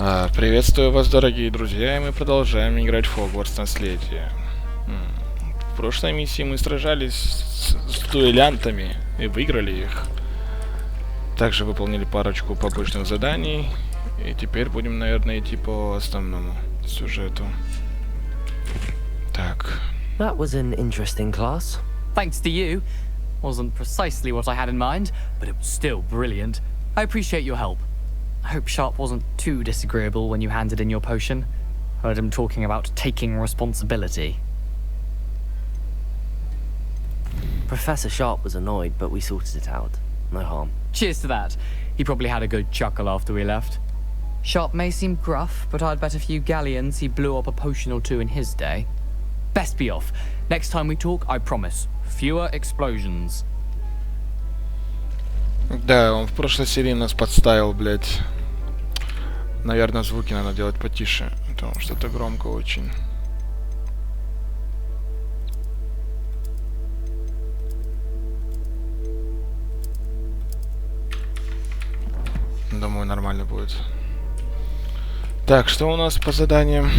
Приветствую вас, дорогие друзья, и мы продолжаем играть в Hogwarts наследие. В прошлой миссии мы сражались с дуэлянтами и выиграли их. Также выполнили парочку побочных заданий, и теперь будем, наверное, идти по основному сюжету. Так. That was an interesting class. Thanks to you. Wasn't precisely what I had in mind, but it was still brilliant. I appreciate your help. I hope Sharp wasn't too disagreeable when you handed in your potion. Heard him talking about taking responsibility. Professor Sharp was annoyed, but we sorted it out. No harm. Cheers to that. He probably had a good chuckle after we left. Sharp may seem gruff, but I'd bet a few galleons he blew up a potion or two in his day. Best be off. Next time we talk, I promise. Fewer explosions. Да, он в прошлой серии нас подставил, блядь. Наверное, звуки надо делать потише, потому что это громко очень. Думаю, нормально будет. Так, что у нас по заданиям?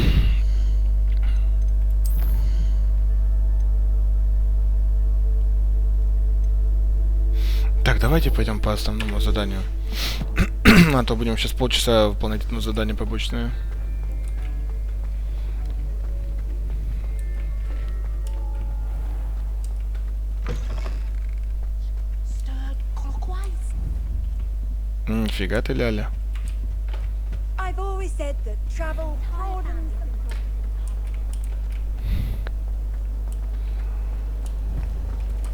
Так, давайте пойдем по основному заданию. А то будем сейчас полчаса выполнять одно задание побочное. Нифига ты, ляля.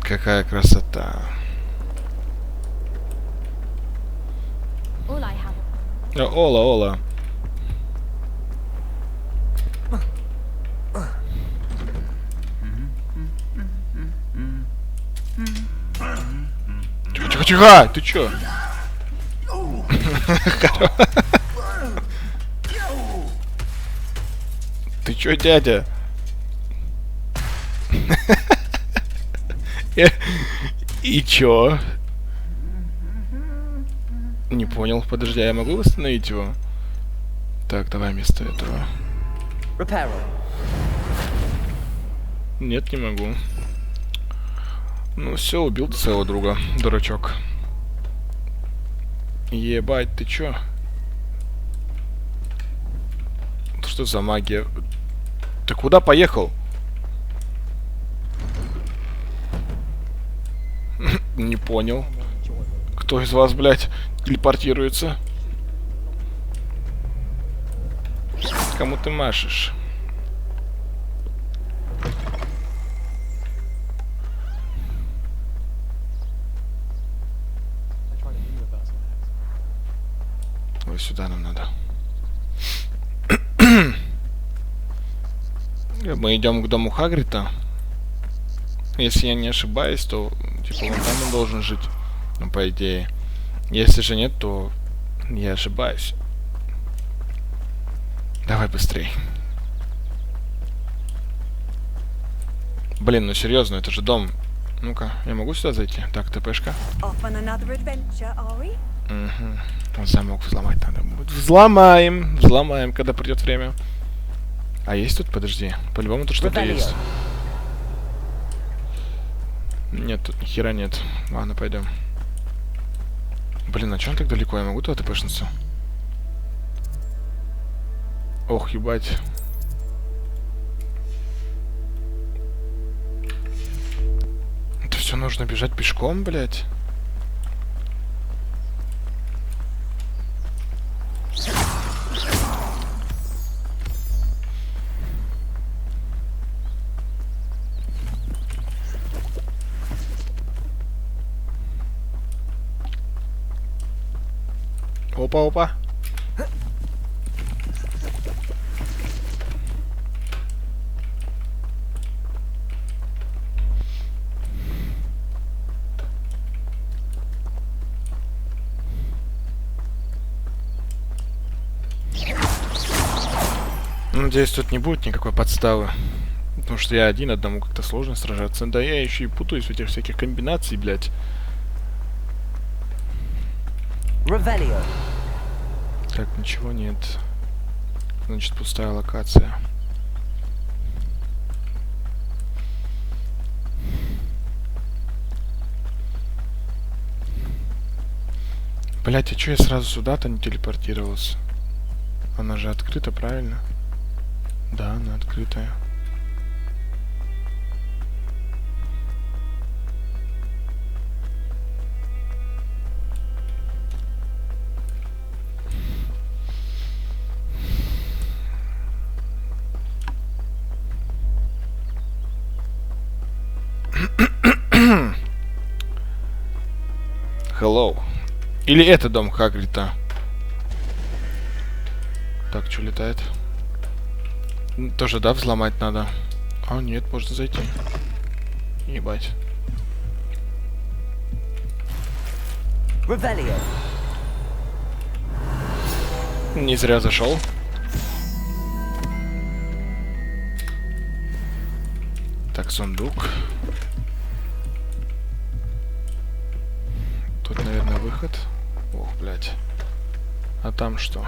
Какая красота. Ола, Ола. Тихо, тихо, тихо! Ты чё? Ты чё, дядя? И чё? Не понял. Подожди, я могу восстановить его? Так, давай вместо этого. Нет, не могу. Ну все, убил ты своего друга, дурачок. Ебать, ты чё? Что за магия? Ты куда поехал? Не понял. Кто из вас, блядь, телепортируется? Кому ты машешь? Ой, сюда нам надо. Мы идем к дому Хагрида. Если я не ошибаюсь, то типа он там он должен жить. Ну, по идее. Если же нет, то я ошибаюсь. Давай быстрей. Блин, ну серьезно, это же дом. Ну-ка, я могу сюда зайти? Так, ТПшка. Угу. Замок взломать надо будет. Взломаем! Взломаем, когда придет время. А есть тут? Подожди. По-любому тут что-то есть. Нет, тут ни хера нет. Ладно, пойдем. Блин, а чё он так далеко? Я могу туда ТПшнуться? Ох, ебать. Это все нужно бежать пешком, блядь? Опа-опа. Надеюсь, тут не будет никакой подставы. Потому что я один, одному как-то сложно сражаться. Да я еще и путаюсь в этих всяких комбинаций, блядь. Так, ничего нет. Значит, пустая локация. Блять, а чё я сразу сюда-то не телепортировался? Она же открыта, правильно? Да, она открытая. Hello. Или это дом Хагрида? Так, что летает? Тоже, да, взломать надо? А, нет, можно зайти. Ебать. Revelio. Не зря зашел. Так, сундук. Тут, наверное, выход. Ох, блядь. А там что?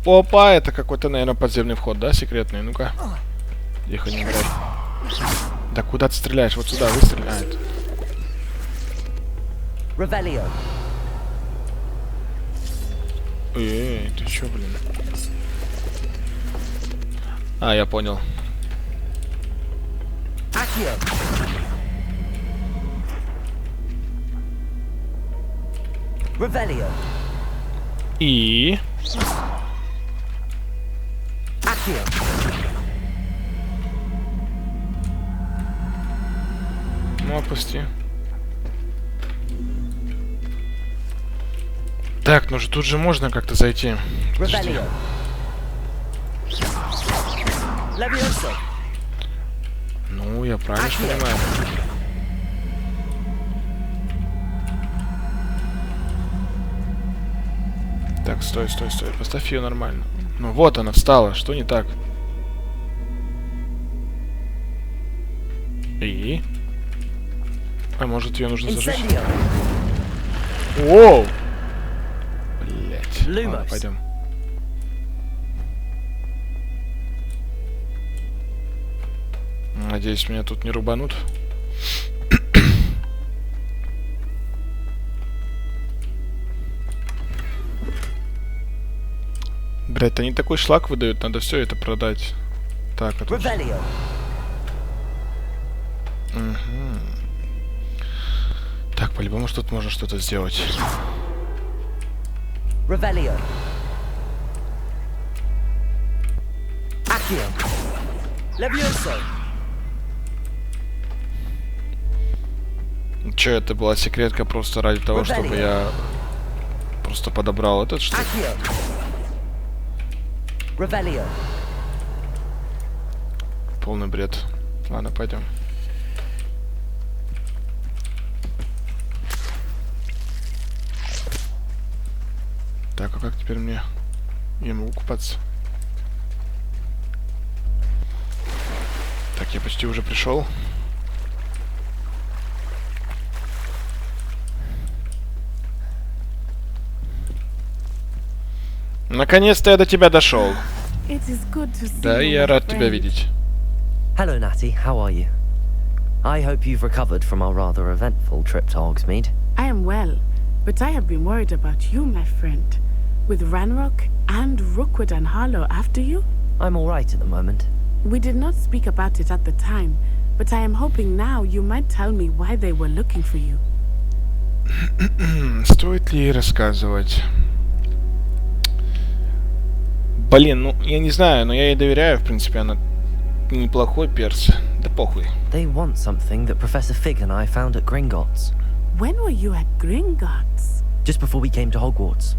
Опа, это какой-то, наверное, подземный вход, да, секретный? Ну-ка. Тихо, не умирай. Да куда ты стреляешь? Вот сюда выстреляет. Revelio. Эй, ты чё, блин? А, я понял. Accio. Revelio. И... Accio. Ну, опусти. Так, ну же тут же можно как-то зайти. Подожди. Revelio. Levioso. Ну, я правильно ж понимаю. Так, стой, стой, стой. Поставь ее нормально. Ну вот она встала. Что не так? И? А может ее нужно зажечь? Incendio. Воу! Блять. Lumos. Ладно, пойдем. Надеюсь, меня тут не рубанут. Блять, они такой шлак выдают, надо все это продать. Так, а тут... Revelio. Угу. Так, по-любому, что тут можно что-то сделать. Revelio. Accio. Levioso. Че, это была секретка просто ради того, чтобы я просто подобрал этот, что ли? Accio. Revelio. Полный бред. Ладно, пойдем. Так, а как теперь мне? Я могу купаться. Так, я почти уже пришел. Наконец-то я до тебя дошел. Да, я рад тебя видеть. Hello, Natty. How are you? I hope you've recovered from our rather eventful trip to Hogsmeade. I am well, but I have been worried about you, my friend. With Ranrock and Rookwood and Harlow after you? I'm all right at the moment. We did not speak about it at the time, but I am hoping now you might tell me why they were looking for you. Стоит ли рассказывать? Блин, ну, я не знаю, но я ей доверяю, в принципе, она неплохой перс. Да похуй. They want something that Professor Fig and I found at Gringotts. When were you at Gringotts? Just before we came to Hogwarts.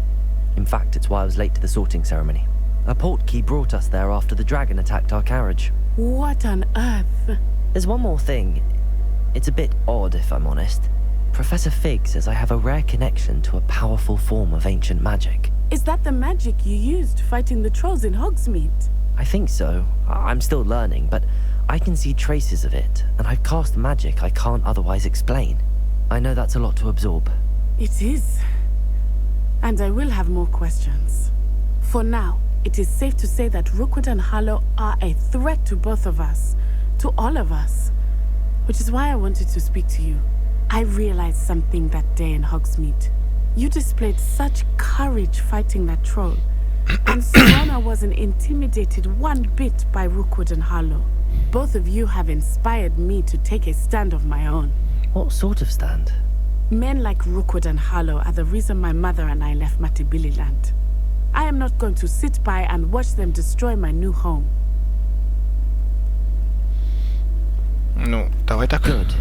In fact, it's why I was late to the sorting ceremony. A portkey brought us there after the dragon attacked our carriage. What on earth? There's one more thing. It's a bit odd, if I'm honest. Professor Fig says I have a rare connection to a powerful form of ancient magic. Is that the magic you used fighting the trolls in Hogsmeade? I think so. I'm still learning, but I can see traces of it, and I've cast magic I can't otherwise explain. I know that's a lot to absorb. It is. And I will have more questions. For now, it is safe to say that Rookwood and Harlow are a threat to both of us. To all of us. Which is why I wanted to speak to you. I realized something that day in Hogsmeade. You displayed such courage fighting that troll. And Serana wasn't intimidated one bit by Rookwood and Harlow. Both of you have inspired me to take a stand of my own. What sort of stand? Men like Rookwood and Harlow are the reason my mother and I left Matibililand. I am not going to sit by and watch them destroy my new home. Ну, давай так. Good.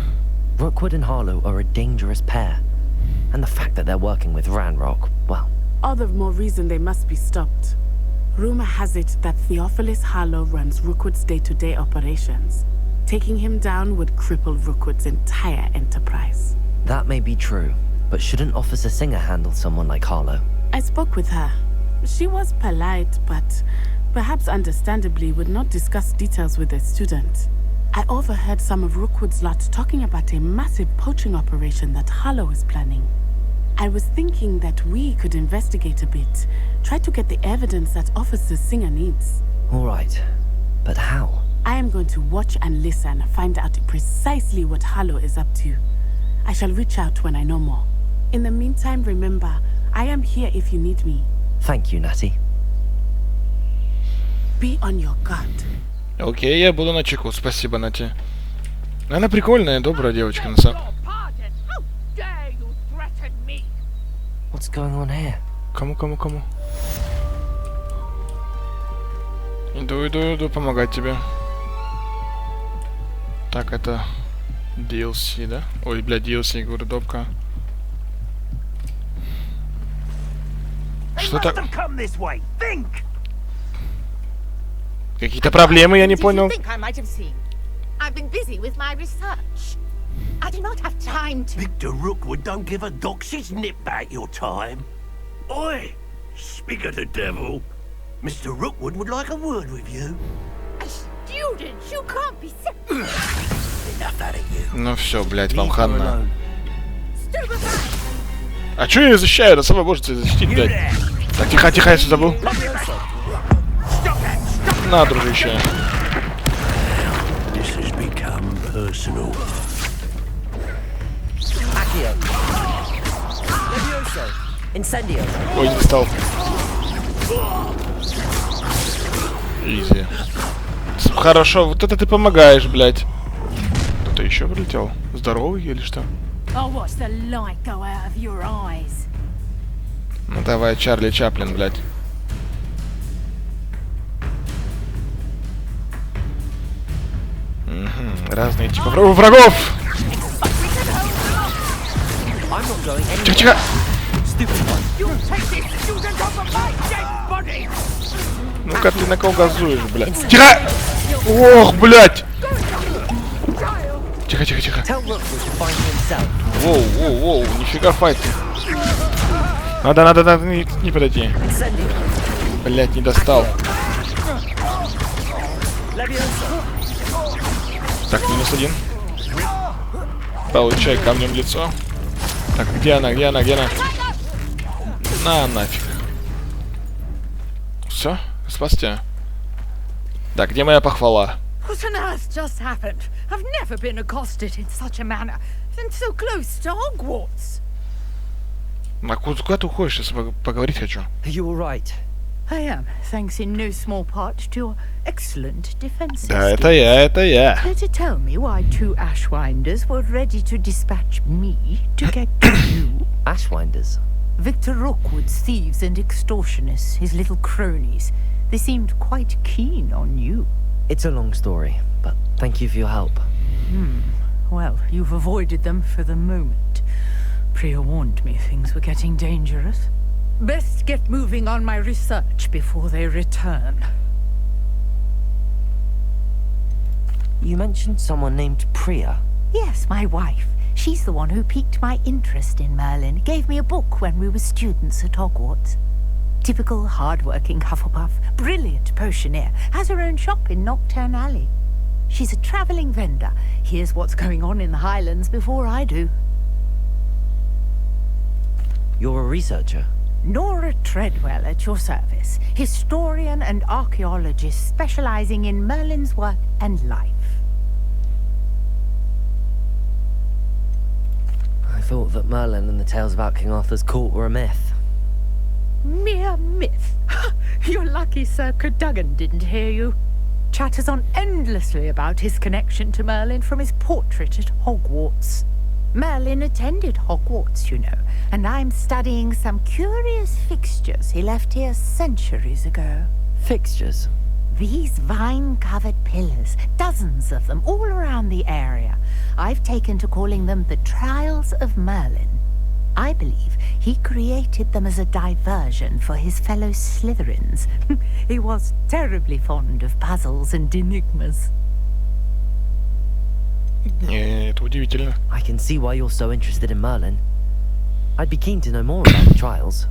Rookwood and Harlow are a dangerous pair. And the fact that they're working with Ranrock, well... All the more reason they must be stopped. Rumor has it that Theophilus Harlow runs Rookwood's day-to-day operations. Taking him down would cripple Rookwood's entire enterprise. That may be true, but shouldn't Officer Singer handle someone like Harlow? I spoke with her. She was polite, but perhaps understandably would not discuss details with a student. I overheard some of Rookwood's lot talking about a massive poaching operation that Harlow is planning. I was thinking that we could investigate a bit, try to get the evidence that Officer Singer needs. All right, but how? I am going to watch and listen, find out precisely what Harlow is up to. I shall reach out when I know more. In the meantime, remember, I am here if you need me. Thank you, Natty. Be on your guard. Окей, я буду начеку. Спасибо, Нати. Она прикольная, добрая девочка, на самом... What's going on here? Кому? Иду помогать тебе. Так, это DLC, да? Ой, бля, DLC, говорю, допка. Что так? Какие-то проблемы, я не понял. I've been busy with my research. I do not have time to... Victor Rookwood don't give a doxy's nip back your time. Oi! Speak of the devil. Mr. Rookwood would like a word with you. A student? You can't be... Enough out of you. Ну все, блядь, вам хана. Stupefy! А чё я ее защищаю? Она сама может себя защитить, блядь. Так, тихо, я все забыл. На, дружище. This has become personal. Accio. Levioso. Incendio. Ой, не стал. Изи. Хорошо, вот это ты помогаешь, блядь. Кто-то еще прилетел? Здоровый или что? I'll watch the light go out of your eyes. Ну давай, Чарли Чаплин, блядь. Угу, разные типы врагов! Тихо! Ну-ка ты на кого газуешь, блядь? Тихо! Ох, блядь! Тихо. Воу, нифига файт. Надо, не подойти. Блядь, не достал. Так, -1. Получай камнем в лицо. Так, где она? На, нафиг. Все? Спас тебя? Так, где моя похвала? What on earth just happened? I've never been accosted in such a manner, and so close to Hogwarts. А куда ты уходишь? Я поговорить хочу. Are you all right? I am, thanks in no small part to your excellent defenses. Да, это я. Care to tell me why 2 Ashwinders were ready to dispatch me to get to you? Ashwinders? Victor Rookwood's thieves and extortionists, his little cronies. They seemed quite keen on you. It's a long story, but thank you for your help. Well, you've avoided them for the moment. Priya warned me things were getting dangerous. Best get moving on my research before they return. You mentioned someone named Priya. Yes, my wife. She's the one who piqued my interest in Merlin. Gave me a book when we were students at Hogwarts. Typical hard-working Hufflepuff, brilliant potioneer, has her own shop in Knockturn Alley. She's a travelling vendor. Hears what's going on in the Highlands before I do. You're a researcher? Nora Treadwell at your service, historian and archaeologist specializing in Merlin's work and life. I thought that Merlin and the tales about King Arthur's court were a myth. Mere myth. You're lucky Sir Cadogan didn't hear you. Chatters on endlessly about his connection to Merlin from his portrait at Hogwarts. Merlin attended Hogwarts, you know, and I'm studying some curious fixtures he left here centuries ago. Fixtures? These vine-covered pillars, dozens of them all around the area. I've taken to calling them the Trials of Merlin. I believe he created them as a diversion for his fellow Slytherins. He was terribly fond of puzzles and enigmas. Это удивительно. I can see why you're so interested in Merlin. I'd be keen to know more about the trials.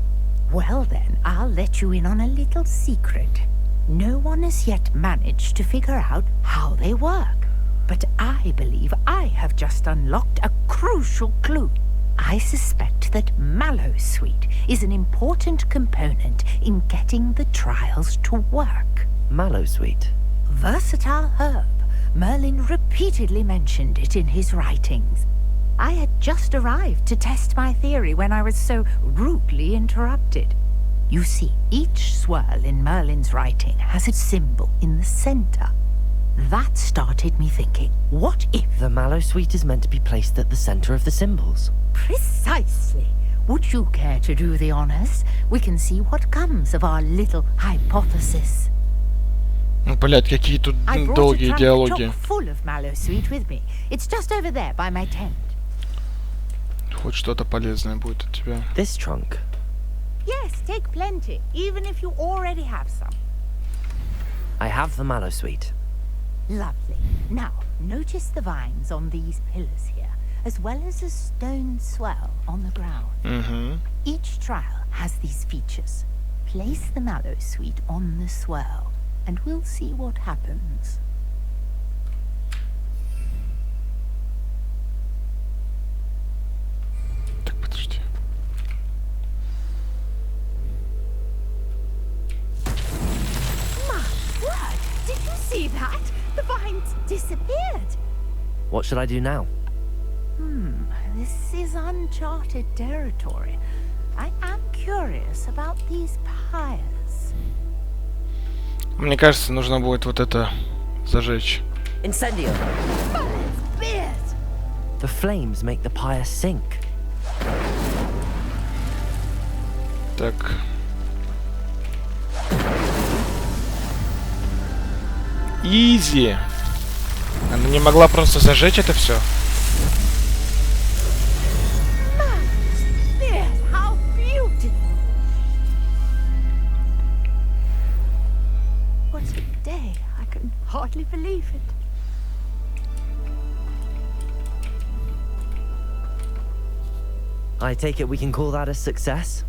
Well then, I'll let you in on a little secret. No one has yet managed to figure out how they work. But I believe I have just unlocked a crucial clue. I suspect that Mallowsweet is an important component in getting the trials to work. Mallowsweet? Versatile herb. Merlin repeatedly mentioned it in his writings. I had just arrived to test my theory when I was so rudely interrupted. You see, each swirl in Merlin's writing has a symbol in the center. That started me thinking, what if... The Mallowsweet is meant to be placed at the center of the symbols. Precisely. Would you care to do the honors? We can see what comes of our little hypothesis. Блять, какие тут долгие диалоги. Full of Mallowsweet with me. It's just over there by my tent. Хоть что-то полезное будет от тебя. This trunk? Yes, take plenty, even if you already have some. I have the Mallowsweet. Lovely. Now, notice the vines on these pillars here, as well as a stone swell on the ground. Each trial has these features. Place the Mallowsweet on the swirl, and we'll see what happens. Так, подожди. My word! Did you see that? The vines disappeared. What should I do now? This is uncharted territory. I am curious about these pyres. Мне кажется, нужно будет вот это зажечь. Incendio! Merlin's beard! The flames make the pyre sink. Так. Изи. Она не могла просто зажечь это все. Merlin's beard! How beautiful! What a day! I can hardly believe it. I take it we can call that a success?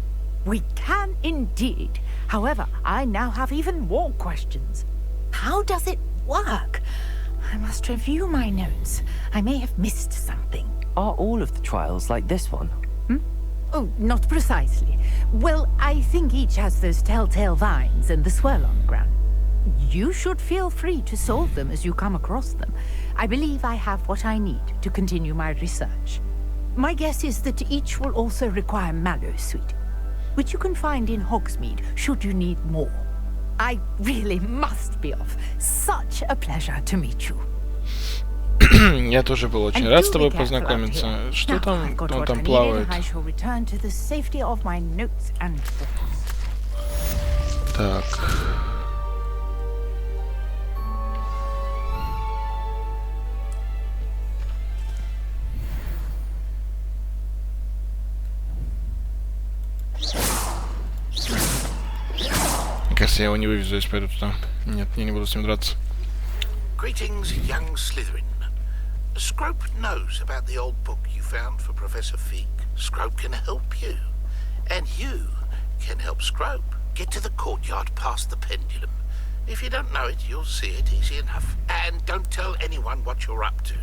We can indeed. However, I now have even more questions. How does it work? I must review my notes. I may have missed something. Are all of the trials like this one? Oh, not precisely. Well, I think each has those telltale vines and the swirl on the ground. You should feel free to solve them as you come across them. I believe I have what I need to continue my research. My guess is that each will also require Mallowsweet, which you can find in Hogsmeade should you need more. I really must be off. Such a pleasure to meet you. Я тоже был очень рад с тобой познакомиться. Что там? Он там плавает. Так. Мне кажется, я его не вывезу, если пойду туда. Нет, я не буду с ним драться. Greetings, young Slytherin. Scrope knows about the old book you found for Professor Fig. Scrope can help you. And you can help Scrope. Get to the courtyard past the pendulum. If you don't know it, you'll see it easy enough. And don't tell anyone what you're up to.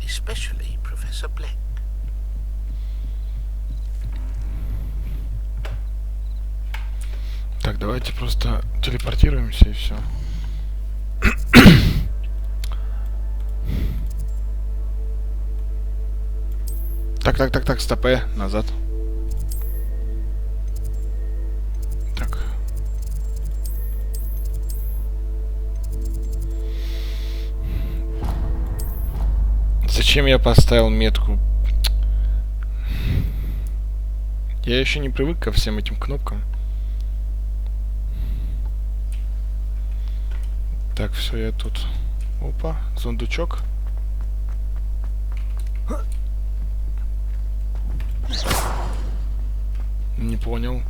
Especially Professor Black. Давайте просто телепортируемся и все. Так, стопэ, назад. Так. Зачем я поставил метку? Я еще не привык ко всем этим кнопкам. Так, все, я тут. Опа, сундучок. Не понял.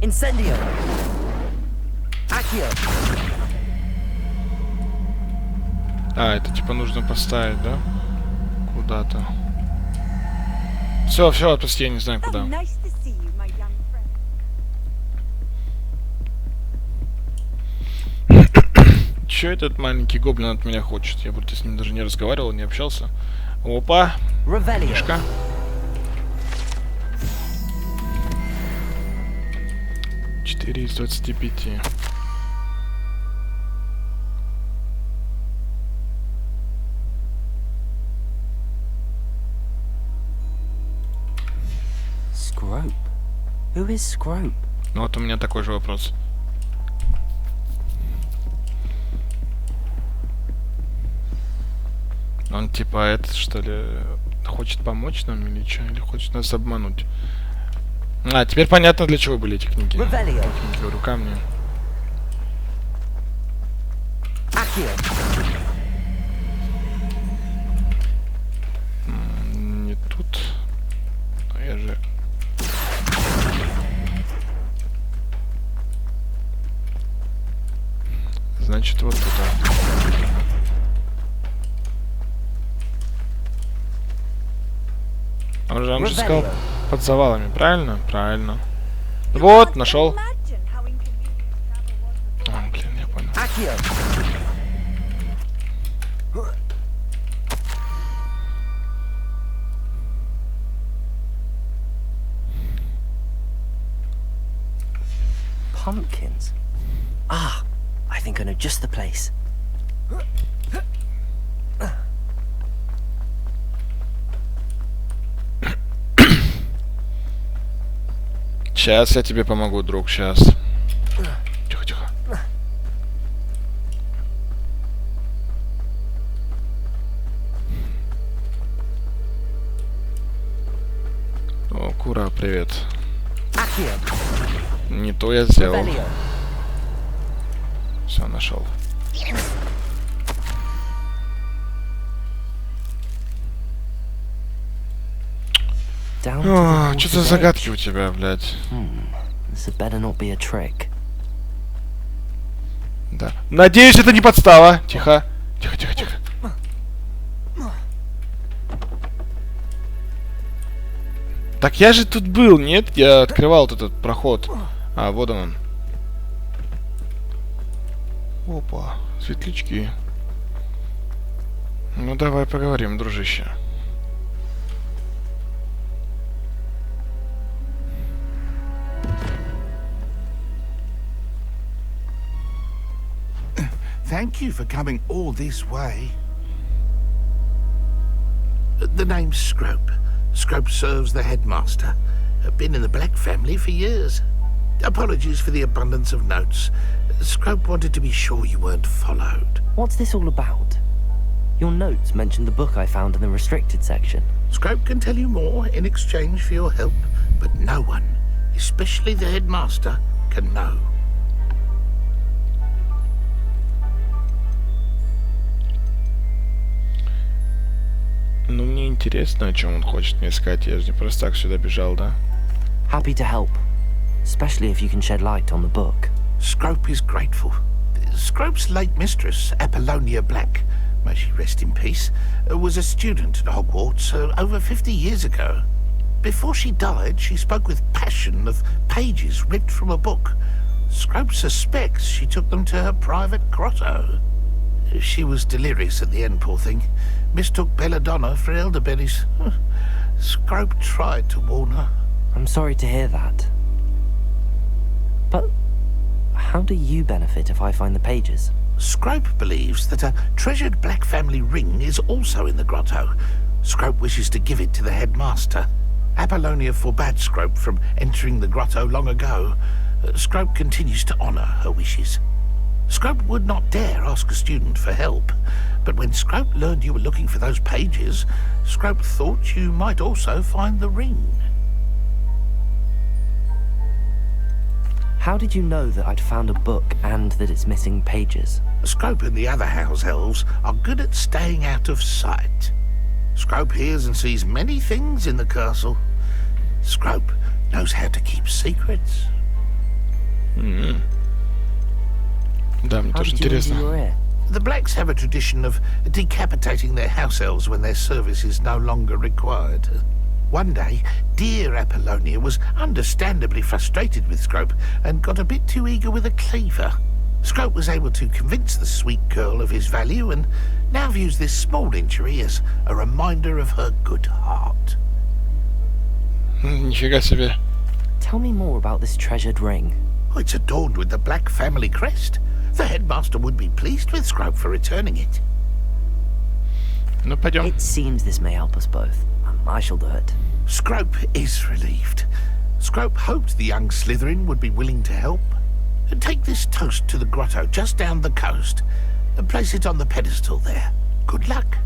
Incendio. Accio. А, это типа нужно поставить, да? Куда-то. Все, отпусти, я не знаю куда. Че этот маленький гоблин от меня хочет? Я вроде с ним даже не разговаривал, не общался. Опа! Мишка. Четыре из 25. Scrope? Who is Scrope? Ну вот у меня такой же вопрос. Он типа этот, что ли, хочет помочь нам или что? Или хочет нас обмануть? А, теперь понятно, для чего были эти книги. Эти, говорю, камни. Не тут. А я же... Значит, вот туда. Он же сказал под завалами, правильно? Правильно. Вот, нашел. А, блин, я понял. Pumpkins. Ah, I think I know just the place. Сейчас я тебе помогу, друг, сейчас. Тихо. О, Кура, привет. Не то я сделал. Все, нашел. Что за загадки у тебя, блядь? Да. Надеюсь, это не подстава. Тихо. Тихо. Так я же тут был, нет? Я открывал вот этот проход. А, вот он. Опа, светлячки. Ну давай поговорим, дружище. Thank you for coming all this way. The name's Scrope. Scrope serves the headmaster. Been in the Black family for years. Apologies for the abundance of notes. Scrope wanted to be sure you weren't followed. What's this all about? Your notes mentioned the book I found in the restricted section. Scrope can tell you more in exchange for your help, but no one, especially the headmaster, can know. Ну, мне интересно, о чем он хочет мне сказать. Я же не просто так сюда бежал, да? Happy to help, especially if you can shed light on the book. Scrope is grateful. Scrope's late mistress, Apollonia Black, may she rest in peace, was a student at Hogwarts over 50 years ago. Before she died, she spoke with passion of pages ripped from a book. Scrope suspects she took them to her private grotto. She was delirious at the end, poor thing. Mistook belladonna for elderberries. Scrope tried to warn her. I'm sorry to hear that. But how do you benefit if I find the pages? Scrope believes that a treasured black family ring is also in the grotto. Scrope wishes to give it to the headmaster. Apollonia forbade Scrope from entering the grotto long ago. Scrope continues to honor her wishes. Scrope would not dare ask a student for help, but when Scrope learned you were looking for those pages, Scrope thought you might also find the ring. How did you know that I'd found a book and that it's missing pages? Scrope and the other house elves are good at staying out of sight. Scrope hears and sees many things in the castle. Scrope knows how to keep secrets. Да, мне How тоже did you injure интересно. your ear? The Blacks have a tradition of decapitating their house elves when their service is no longer required. One day, dear Apollonia was understandably frustrated with Scrope and got a bit too eager with a cleaver. Scrope was able to convince the sweet girl of his value and now views this small injury as a reminder of her good heart. Нифига себе. Tell me more about this treasured ring. It's adorned with the Black family crest. The headmaster would be pleased with Scrope for returning it. Ну, пойдем. It seems this may help us both. I shall do it. Scrope is relieved. Scrope hoped the young Slytherin would be willing to help. Take this toast to the grotto just down the coast and place it on the pedestal there. Good luck.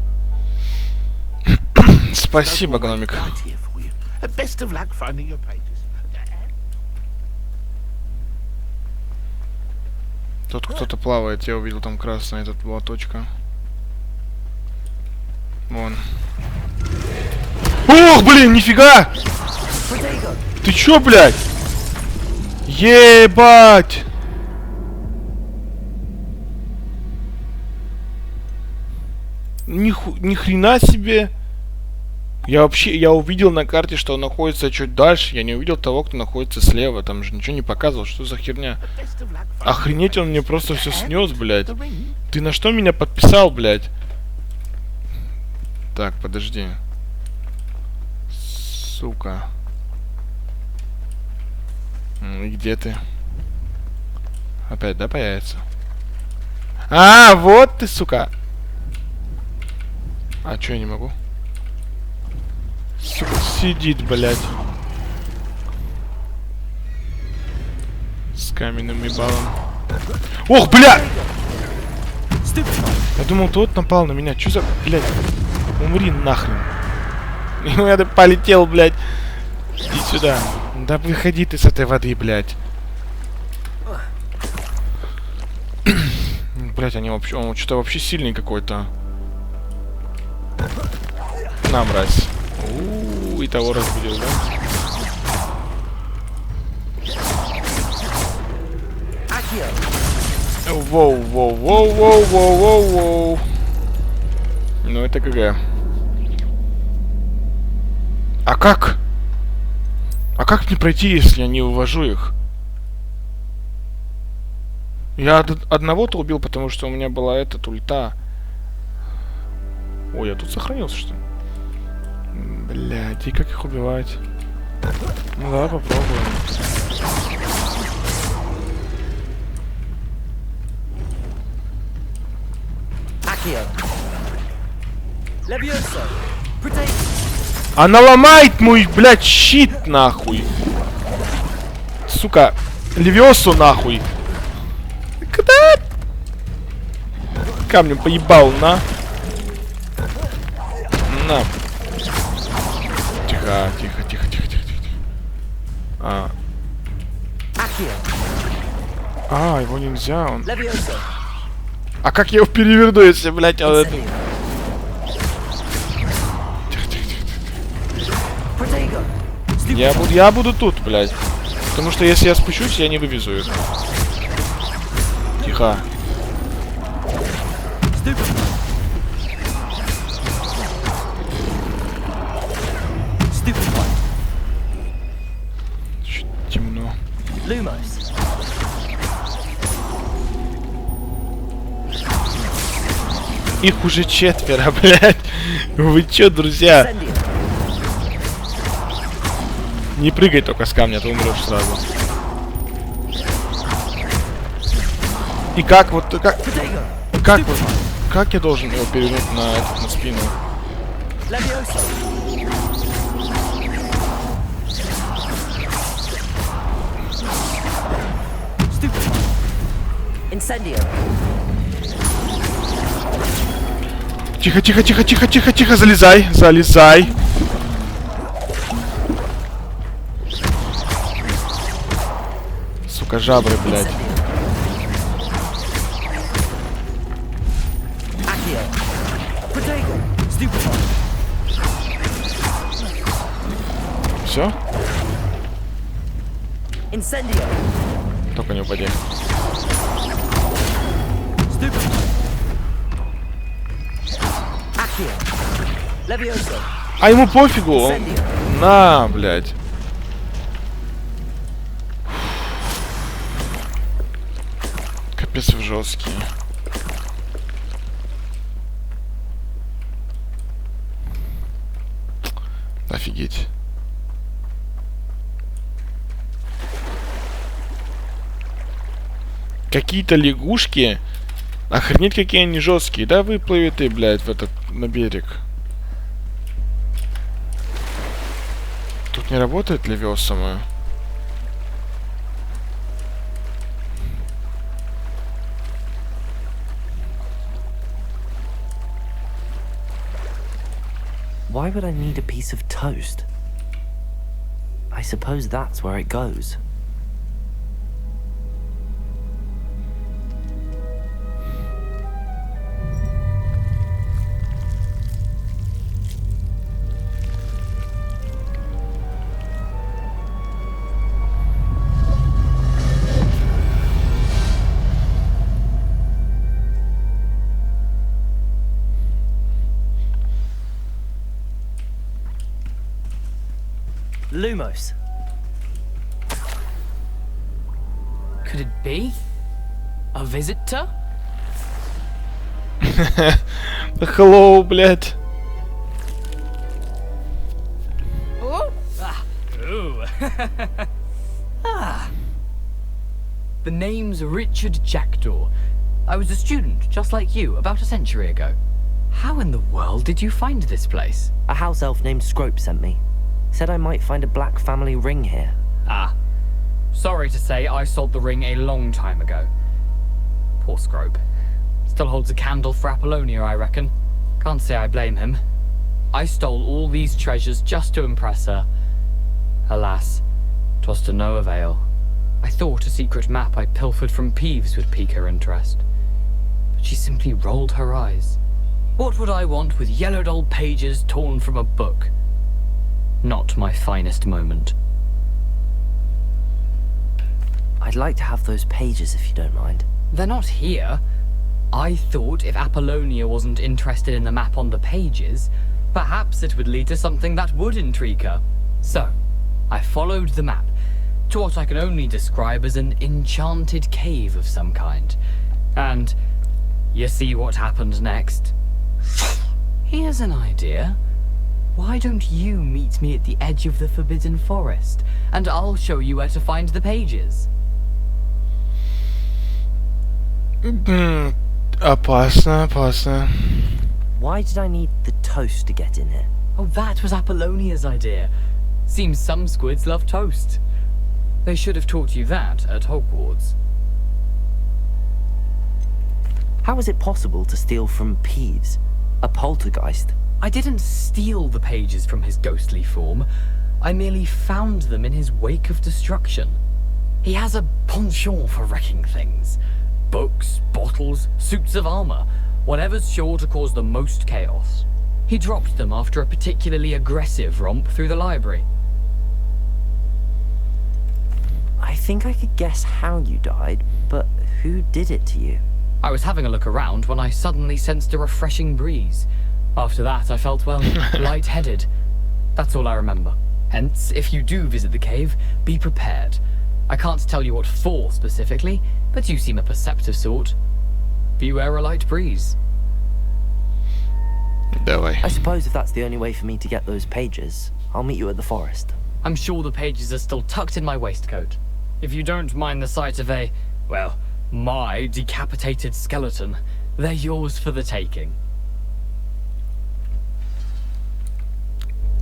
Спасибо, гномик. Right here for you. Best of luck finding your pages. Тут кто-то плавает, я увидел там красная эта была точка. Вон. Ох, блин, нифига! Ты чё, блядь? Ебать! Ни хрена себе! Я увидел на карте, что он находится чуть дальше. Я не увидел того, кто находится слева. Там же ничего не показывал. Что за херня? Охренеть, он мне просто все снес, блядь. Ты на что меня подписал, блядь? Так, подожди. Сука. И где ты? Опять, да, появится? А, вот ты, сука. А чё я не могу? Сука, сидит, блядь. С каменным ебалом. Ох, бля! Я думал, тот напал на меня. Чё за... Блядь. Умри нахрен. Я полетел, блядь. Иди сюда. Да выходи ты с этой воды, блядь. Блядь, они вообще... Он что-то вообще сильный какой-то. На, мразь. И того разбудил, да? Воу. Ну это КГ. А как? А как мне пройти, если я не увожу их? Я одного-то убил, потому что у меня была эта ульта. Ой, я тут сохранился, что ли? Блядь, и как их убивать? Ну давай попробуем. Она ломает мой, блядь, щит, нахуй. Сука, Левиосу, нахуй. Когда? Камнем поебал, на. На. Тихо. Его нельзя, он... А как я его переверну, если, блядь, он это... Тихо. Я буду тут, блядь. Потому что если я спущусь, я не вывезу их. Тихо. Чуть темно. Их уже 4, блядь. Вы чё, друзья? Не прыгай только с камня, ты умрешь сразу. И как вот, как вот, как я должен его перевернуть на спину? Тихо, тихо, тихо, тихо, тихо, тихо, залезай, залезай. Сука, жабры, блядь. Все? Только не упади. А ему пофигу, он... На, блядь. Капец вы жесткие. Офигеть. Какие-то лягушки. Охренеть, какие они жесткие. Да выплыви ты, блядь, в этот, на берег. Тут не работает левиосома? Why would I need a piece of toast? I suppose that's where it goes. Lumos. Could it be? A visitor? Hello, блядь. Oh. Ah. Ooh. Ah. The name's Richard Jackdaw. I was a student, just like you, about a century ago. How in the world did you find this place? A house elf named Scrope sent me. Said I might find a black family ring here. Ah. Sorry to say, I sold the ring a long time ago. Poor Scrope. Still holds a candle for Apollonia, I reckon. Can't say I blame him. I stole all these treasures just to impress her. Alas, 'twas to no avail. I thought a secret map I pilfered from Peeves would pique her interest. But she simply rolled her eyes. What would I want with yellowed old pages torn from a book? Not my finest moment. I'd like to have those pages if you don't mind. They're not here. I thought if Apollonia wasn't interested in the map on the pages, perhaps it would lead to something that would intrigue her. So, I followed the map to what I can only describe as an enchanted cave of some kind. And you see what happened next? Here's an idea. Why don't you meet me at the edge of the Forbidden Forest, and I'll show you where to find the pages? Опасно, опасно. Why did I need the toast to get in here? Oh, that was Apollonia's idea. Seems some squids love toast. They should have taught you that at Hogwarts. How is it possible to steal from Peeves, a poltergeist? I didn't steal the pages from his ghostly form. I merely found them in his wake of destruction. He has a penchant for wrecking things. Books, bottles, suits of armor, whatever's sure to cause the most chaos. He dropped them after a particularly aggressive romp through the library. I think I could guess how you died, but who did it to you? I was having a look around when I suddenly sensed a refreshing breeze. After that, I felt, well, lightheaded. That's all I remember. Hence, if you do visit the cave, be prepared. I can't tell you what for specifically, but you seem a perceptive sort. Beware a light breeze. Давай. I suppose if that's the only way for me to get those pages, I'll meet you at the forest. I'm sure the pages are still tucked in my waistcoat. If you don't mind the sight of a, well, my decapitated skeleton, they're yours for the taking.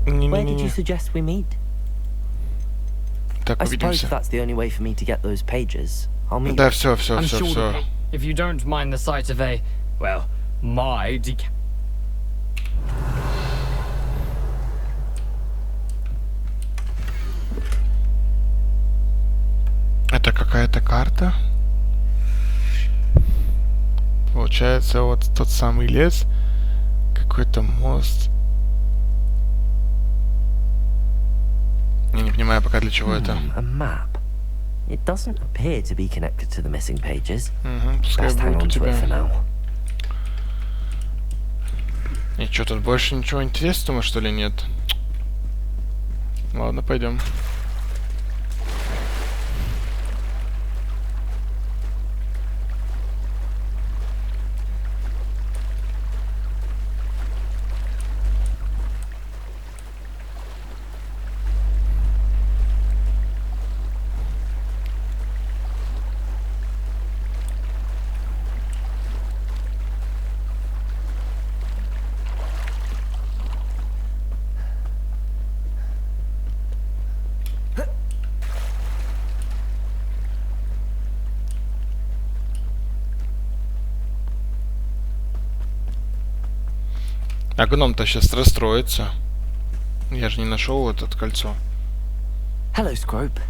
Where did you suggest we meet? Так, I suppose увидимся. if that's the only way for me to get those pages, I'll meet Да, you. все. I'm sure if you don't mind the sight of a, well, my Это какая-то карта. Получается, вот тот самый лес. Какой-то мост. Я не понимаю пока для чего это. A map. It doesn't appear to be connected to the missing pages. Угу, пускай Best hang будет у on to it for тебя. now. И что, тут больше ничего интересного, что ли, нет? Ладно, пойдем. А гном-то сейчас расстроится. Я же не нашел это кольцо. Hello, Scrope.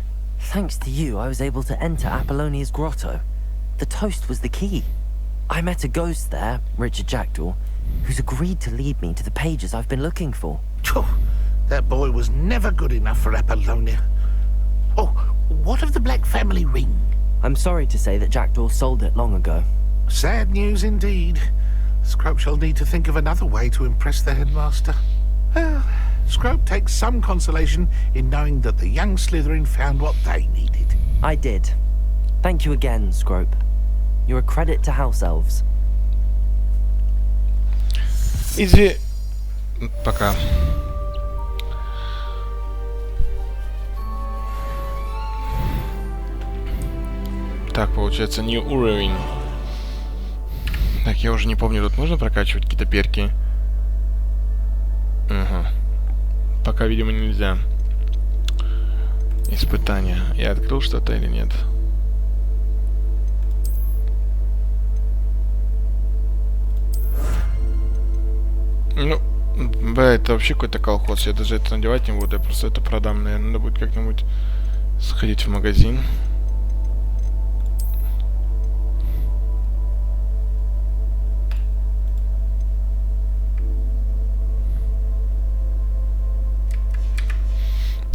Thanks to you, I was able to enter Apollonia's grotto. The toast was the key. I met a ghost there, Richard Jackdaw, who's agreed to lead me to the pages I've been looking for. Phew, that boy was never good enough for Apollonia. Oh, what of the Black family ring? I'm sorry to say that Jackdaw sold it long ago. Sad news indeed. Scrope shall need to think of another way to impress the headmaster. Well, Scrope takes some consolation in knowing that the young Slytherin found what they needed. I did. Thank you again, Scrope. You're a credit to House Elves. Пока. Так, получается, new уровень. Так, я уже не помню, тут можно прокачивать какие-то перки? Угу. Пока, видимо, нельзя. Испытания. Я открыл что-то или нет? Ну, бля, это вообще какой-то колхоз. Я даже это надевать не буду, я просто это продам, наверное. Надо будет как-нибудь сходить в магазин.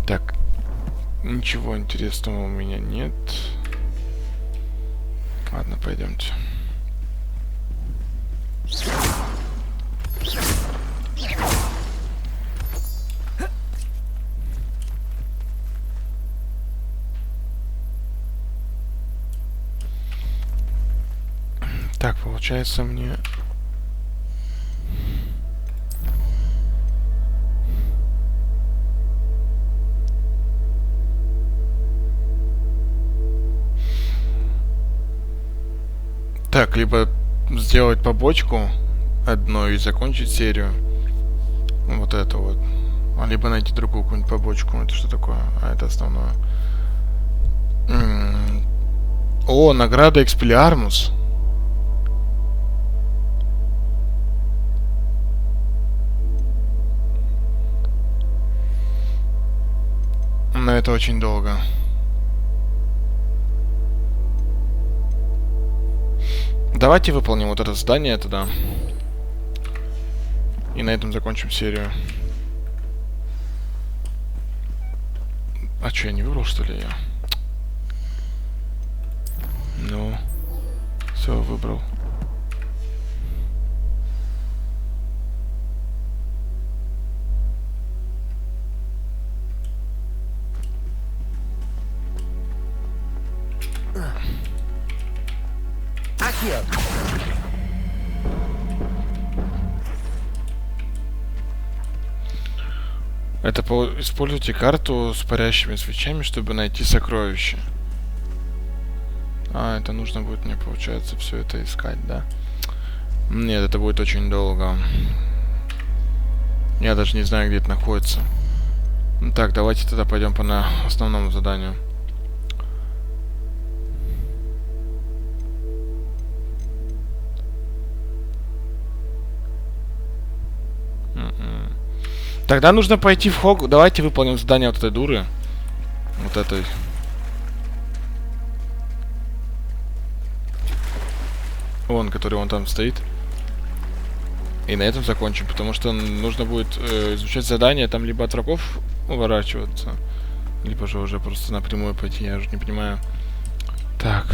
Так, ничего интересного у меня нет. Ладно, пойдемте. Так, получается мне... Так, либо сделать побочку одну и закончить серию. Вот это вот. Либо найти другую какую-нибудь побочку. Это что такое? А, это основное. О, награда Экспеллиармус. Но это очень долго. Давайте выполним вот это задание тогда. И на этом закончим серию. А что, я не выбрал, что ли, я? Ну, все, выбрал. Это используйте карту с парящими свечами, чтобы найти сокровища. А, это нужно будет мне, получается, все это искать, да? Нет, это будет очень долго. Я даже не знаю, где это находится. Ну, так, давайте тогда пойдем по основному заданию. Тогда нужно пойти в Хогвартс. Давайте выполним задание вот этой дуры. Вот этой. Вон, который вон там стоит. И на этом закончим, потому что нужно будет изучать задание, там либо от врагов уворачиваться, либо же уже просто напрямую пойти, я уже не понимаю. Так.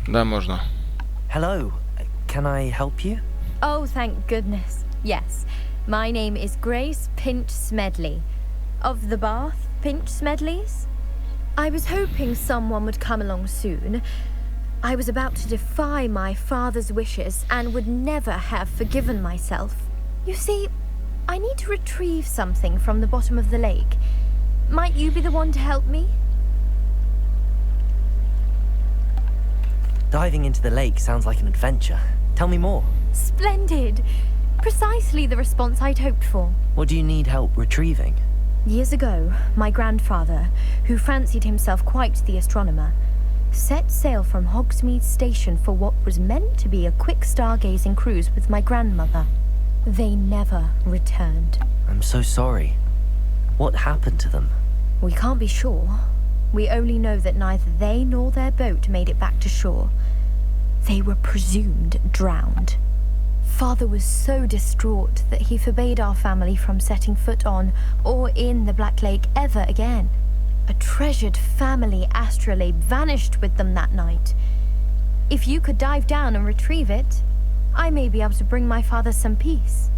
Да, можно. Hello, can I help you? Oh, thank goodness. Yes. My name is Grace Pinch Smedley. Of the Bath Pinch Smedleys? I was hoping someone would come along soon. I was about to defy my father's wishes and would never have forgiven myself. You see, I need to retrieve something from the bottom of the lake. Might you be the one to help me? Diving into the lake sounds like an adventure. Tell me more. Splendid! Precisely the response I'd hoped for. What do you need help retrieving? Years ago, my grandfather, who fancied himself quite the astronomer, set sail from Hogsmeade Station for what was meant to be a quick stargazing cruise with my grandmother. They never returned. I'm so sorry. What happened to them? We can't be sure. We only know that neither they nor their boat made it back to shore. They were presumed drowned. Father was so distraught that he forbade our family from setting foot on or in the Black Lake ever again. A treasured family astrolabe vanished with them that night. If you could dive down and retrieve it, I may be able to bring my father some peace.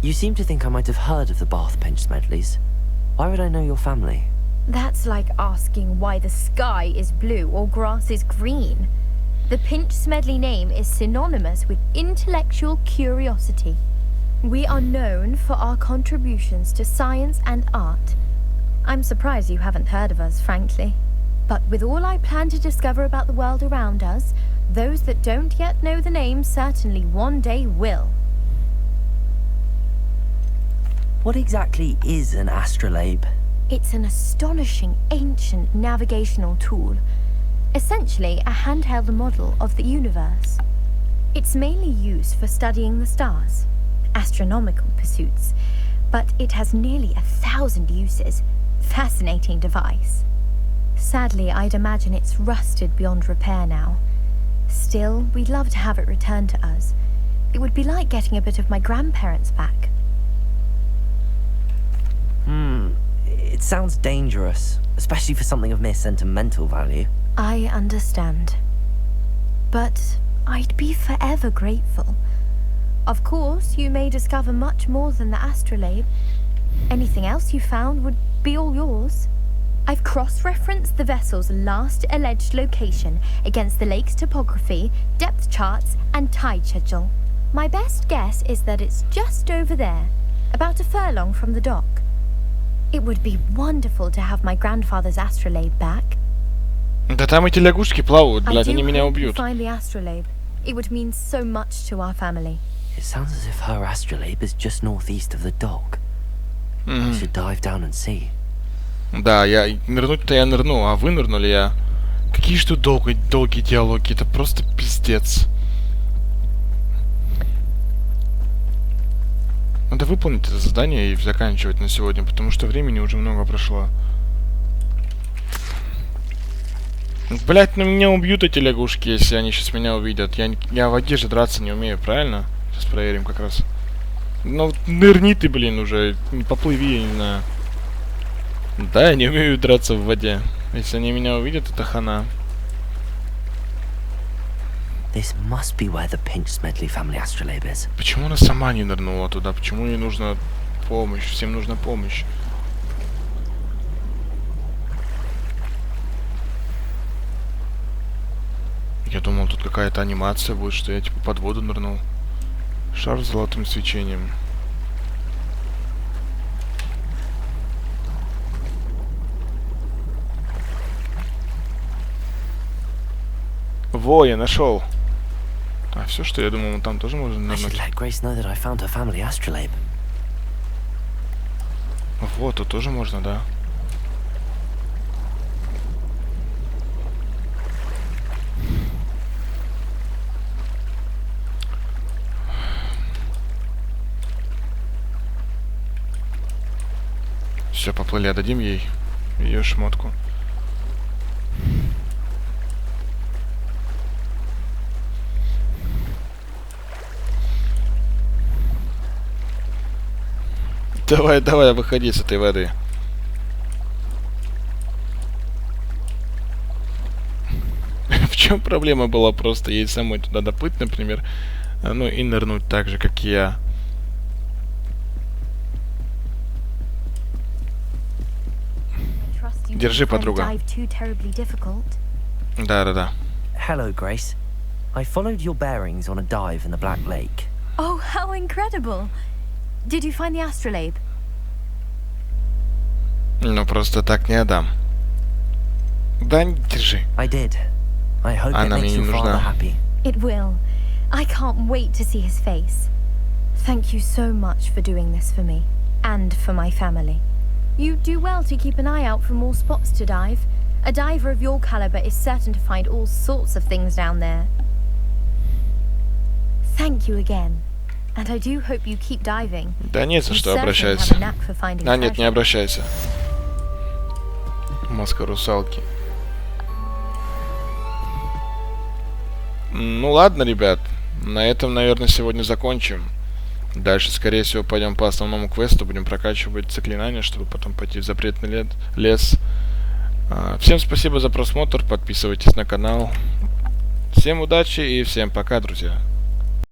You seem to think I might have heard of the Bath Pinch Smedleys. Why would I know your family? That's like asking why the sky is blue or grass is green. The Pinch Smedley name is synonymous with intellectual curiosity. We are known for our contributions to science and art. I'm surprised you haven't heard of us, frankly. But with all I plan to discover about the world around us, those that don't yet know the name certainly one day will. What exactly is an astrolabe? It's an astonishing ancient navigational tool. Essentially a handheld model of the universe. It's mainly used for studying the stars. Astronomical pursuits, but it has nearly 1,000 uses. Fascinating device. Sadly, I'd imagine it's rusted beyond repair now. Still, we'd love to have it returned to us. It would be like getting a bit of my grandparents back. It sounds dangerous, especially for something of mere sentimental value. I understand. But I'd be forever grateful. Of course, you may discover much more than the astrolabe. Anything else you found would be all yours. I've cross-referenced the vessel's last alleged location against the lake's topography, depth charts, and tide schedule. My best guess is that it's just over there, about a furlong from the dock. It would be wonderful to have my grandfather's astrolabe back. Да там эти лягушки плавают, I блядь, do они меня hope you убьют. find the astrolabe. It would mean so much to our family. It sounds as if her astrolabe is just northeast of the dock. I should dive down and see. Да, нырнуть-то я нырну, а вынырнули я. Какие же тут долгие диалоги, это просто пиздец. Надо выполнить это задание и заканчивать на сегодня, потому что времени уже много прошло. Блять, ну меня убьют эти лягушки, если они сейчас меня увидят. Я в воде же драться не умею, правильно? Сейчас проверим как раз. Ну, нырни ты, блин, уже. Поплыви, я не знаю. Да, я не умею драться в воде. Если они меня увидят, это хана. This must be where the Pinch Smedley family astrolabe is. Почему она сама не нырнула туда? Почему ей нужна помощь? Всем нужна помощь. Я думал, тут какая-то анимация будет, что я типа под воду нырнул. Шар с золотым свечением. Во, я нашел. А все, что я думал, там тоже можно I should нырнуть. let Grace know that I found her family astrolabe. Вот, тут тоже можно, да. Все, поплыли, отдадим ей ее шмотку. Давай, давай, выходи с этой воды. В чем проблема была просто ей самой туда доплыть, например, ну и нырнуть так же, как и я. Держи, подруга. Да. Hello, Grace. I followed your bearings on a dive in the Black Lake. Oh, how incredible! Did you find the astrolabe? Ну просто так не отдам. Да, держи. I did. I hope it Она makes мне не your father нужна. happy. It will. I can't wait to see his face. Thank you so much for doing this for me. And for my family. You do well to keep an eye out for more spots to dive. A diver of your caliber is certain to find all sorts of things down there. Thank you again. And I do hope you keep diving. Да нет, за You что certainly обращайся. have a knack for finding А нет, не treasure. обращайся. Маска русалки. Ну ладно, ребят. На этом, наверное, сегодня закончим. Дальше, скорее всего, пойдем по основному квесту. Будем прокачивать заклинания, чтобы потом пойти в запретный лес. Всем спасибо за просмотр. Подписывайтесь на канал. Всем удачи и всем пока, друзья.